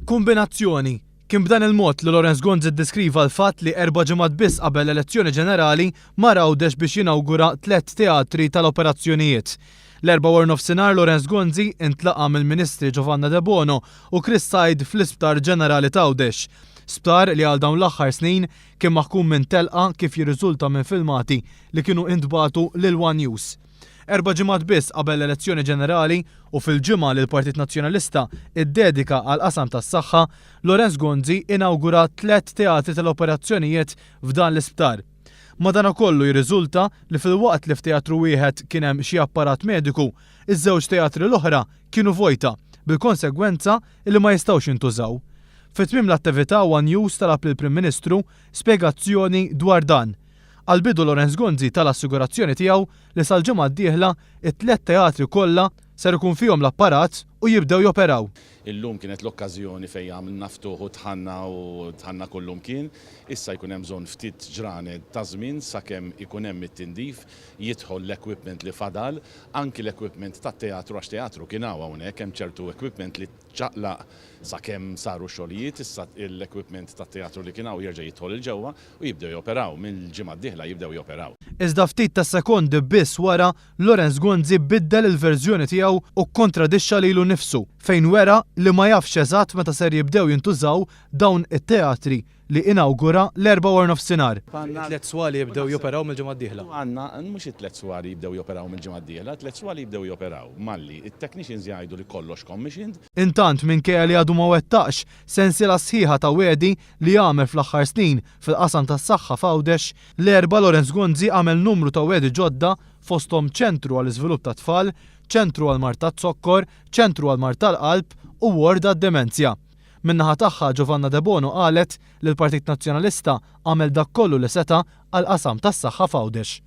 Kombinazzjoni. Kien b'dan il-mod li Lorenz Gonzi ddeskriva l-fatt li 4 ġimgħat biss qabel l-elezzjoni ġenerali mara għawdex biex jinawgura 3 teatri tal-operazzjonijiet. L-4 nofsinhar Lorenz Gonzi intlaqa mill-Ministri Giovanna De Bono u Chris Said fl-Isptar Ġenerali ta' Għawdex. Sptar li għal dawn l-aħħar snin kien maħkum minn telqa kif jirriżulta minn filmati li kienu intbagħtu lil One News. 4 ġimgħat biss qabel l-elezzjoni ġenerali u fil-ġimgħa li l-Partit Nazzjonalista iddedika għal qasam tas-saħħa, Lorenz Gonzi inawgura 3 teatri tal-operazzjonijiet f'dan l-isptar. Madankollu jirriżulta li fil-waqt li f'teatru wieħed kien hemm xi apparat mediku, iż-żewġ teatri l-oħra kienu vojta, bil-konsegwenza li ma jistgħux jintużaw. Fit-tmiem l-attività One News talab lill-Prim Ministru spjegazzjoni dwar dan. Għal-bidu Lorenz Gonzi tal-assigurazzjoni tiegħu li sal-ġimgħa d-dieħla it-3 teatri kollha ser ikun fihom l-apparat u jibdew joperaw. Illum kienet l-okkażjoni fejn għamilna ftuħ u tħanna kollum kien, issa jkun hemm bżonn ftit ġranet ta' żmien sakemm ikun hemm it-tindif, jidħol l-equipment li fadal, anki l-equipment tat-teatru għax teatru kien hawnhekk hemm ċertu equipment li ċaqlaq sakemm saru xogħlijiet, issa l-equipment tat-teatru li kien hawn jerġa' jidħol il-ġewwa u jibdew joperaw, mill-ġimgħa d-dieħla jibdew joperaw. Iżda ftit ta' sekondi biss wara Lorenz Gonzi biddel il-verżjoni tiegħu u kontradixxa lilu nnifsu fejn wera li ma jafx eżatt meta ser jibdew jintużaw dawn it-teatri li inawgura l-4 nofsinhar. Tliet swali jibdew joperaw mill-ġimgħa d-dieħla. Għandna mhux it-tliet swali jibdew joperaw mill-ġimgħa d-dieħla, 3 swali jibdew joperaw malli. It-technicians jgħidu li kollox commissioned. Intant minkejja li għadu ma wettaqx sensiela sħiħa ta' wedi li għamel fl-aħħar snin fil-qasam tas-saħħa f'Għawdex, l-4 Lorenz Gonzi għamel numru ta' wedi ġodda fosthom ċentru għall-iżvilupp ta' tfal, ċentru għal-mart tas-sokkor, ċentru għal-mart tal-qalb u ward għad-demenzja. Min-naħa tagħha Giovanna De Bono qalet li l-Partit Nazzjonalista għamel dak kollu li seta' għal qasam tas-saħħa f'Għawdex.